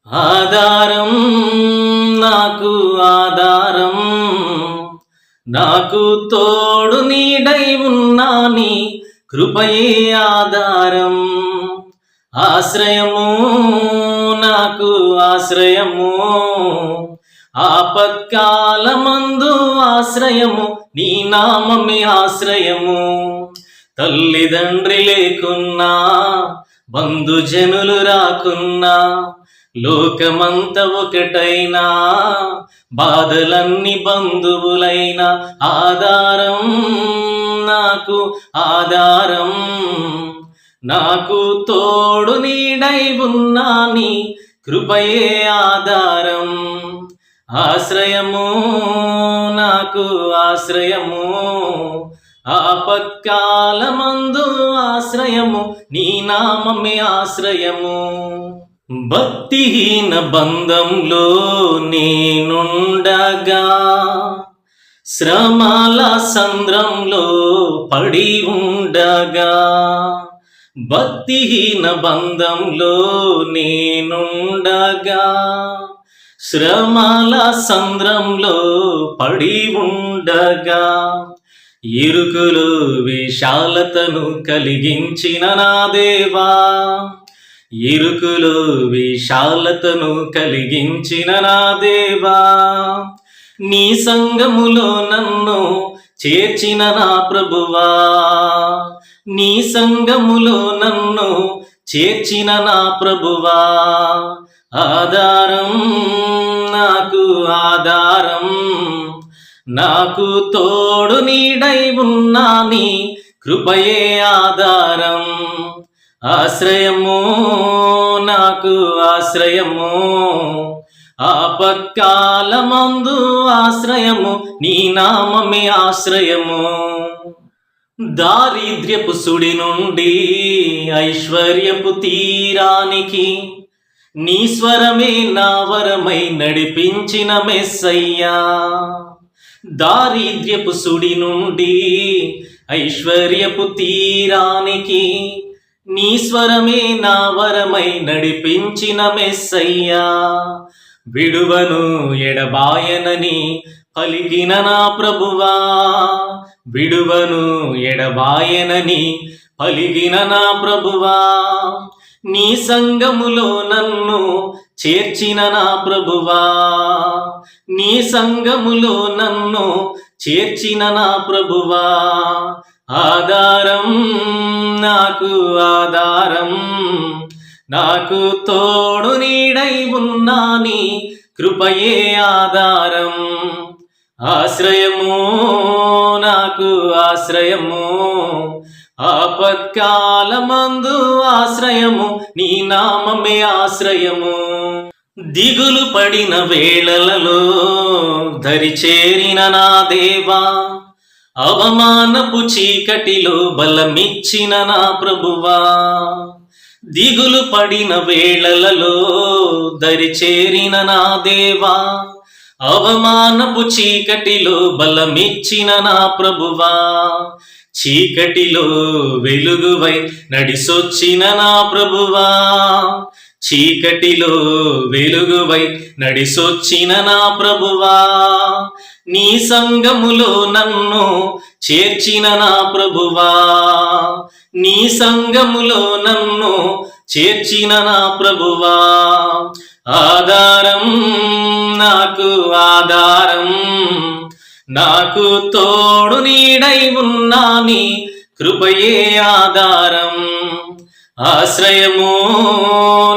ఆధారం నాకు ఆధారం, నాకు తోడు నీడై ఉన్నా నీ కృపయే ఆధారం. ఆశ్రయము నాకు ఆశ్రయము, ఆపత్కాలమందు ఆశ్రయము, నీ నామమే ఆశ్రయము. తల్లిదండ్రి లేకున్నా, బంధుజనులు రాకున్నా, లోకమంత ఒకటైనా, బాధలన్నీ బంధువులైన ఆధారం నాకు ఆధారం. నాకు తోడు నీడై ఉన్నా నీ కృపయే ఆధారం. ఆశ్రయము నాకు ఆశ్రయము, ఆపత్కాలమందు ఆశ్రయము, నీ నామమే ఆశ్రయము. భక్తిహీన బంధంలో నేనుండగా, శ్రమల సంద్రంలో పడి ఉండగా, భక్తిహీన బంధంలో నేనుండగా, శ్రమల సంద్రంలో పడి ఉండగా, ఇరుకులు విశాలతను కలిగించిన నా దేవా, ఇరుకులు విశాలతను కలిగించిన నా దేవా, నీ సంగములో నన్ను చేర్చిన నా ప్రభువా, నీ సంగములో నన్ను చేర్చిన నా ప్రభువా. ఆధారం నాకు ఆధారం, నాకు తోడు నీడై ఉన్నా నీ కృపయే ఆధారం. ఆశ్రయము నాకు ఆశ్రయము, ఆపత్కాలమందు ఆశ్రయము, నీ నామమే ఆశ్రయము. దారిద్ర్యపు సుడి నుండి ఐశ్వర్యపు తీరానికి, నీ స్వరమే నా వరమై నడిపించిన మెస్సయ్యా. దారిద్ర్యపు సుడి నుండి ఐశ్వర్యపు తీరానికి, నీ స్వరమే నా వరమై నడిపించిన మెస్సయ్యా. విడువను ఎడబాయనని పలికిన నా ప్రభువా, విడువను ఎడబాయనని పలికిన నా ప్రభువా, నీ సంగములో నన్ను చేర్చిన నా ప్రభువా, నీ సంగములో నన్ను చేర్చిన నా ప్రభువా. ఆధారం నాకు ఆధారం, నాకు తోడు నీడై ఉన్నా నీ కృపయే ఆధారం. ఆశ్రయము నాకు ఆశ్రయము, ఆపత్కాలమందు ఆశ్రయము, నీ నామమే ఆశ్రయము. దిగులు పడిన వేళలలో దరి చేరిన నా దేవా, అవమానపు చీకటిలో బలమిచ్చిన నా ప్రభువా, దిగులు పడిన వేళలలో దరి చేరిన నా దేవా, అవమానపు చీకటిలో బలమిచ్చిన నా ప్రభువా, చీకటిలో వెలుగువై నడిసొచ్చిన నా ప్రభువా, చీకటిలో వెలుగువై నడిసొచ్చిన నా ప్రభువా, నీ సంగములో నన్ను చేర్చిన నా ప్రభువా, నీ సంగములో నన్ను చేర్చిన నా ప్రభువా. ఆధారం నాకు ఆధారం, నాకు తోడు నీడై ఉన్నా నీ కృపయే ఆధారం. ఆశ్రయము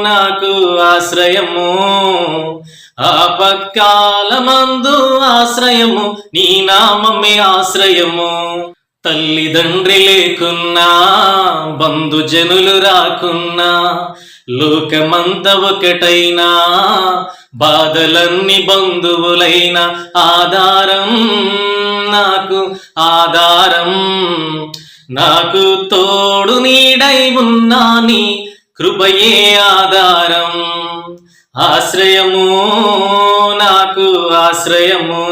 నాకు ఆశ్రయము, ఆపత్కాలమందు ఆశ్రయము, నీ నామమే ఆశ్రయము. తల్లిదండ్రి లేకున్నా, బంధుజనులు రాకున్నా, లోకమంత ఒకటైనా, బాధలన్నీ బంధువులైన ఆధారం నాకు ఆధారం. నాకు తోడు నీడై ఉన్నా నీ కృపయే ఆధారం. ఆశ్రయము నాకు ఆశ్రయము,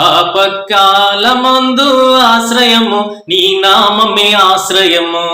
ఆపత్కాలమందు ఆశ్రయము, నీ నామమే ఆశ్రయము.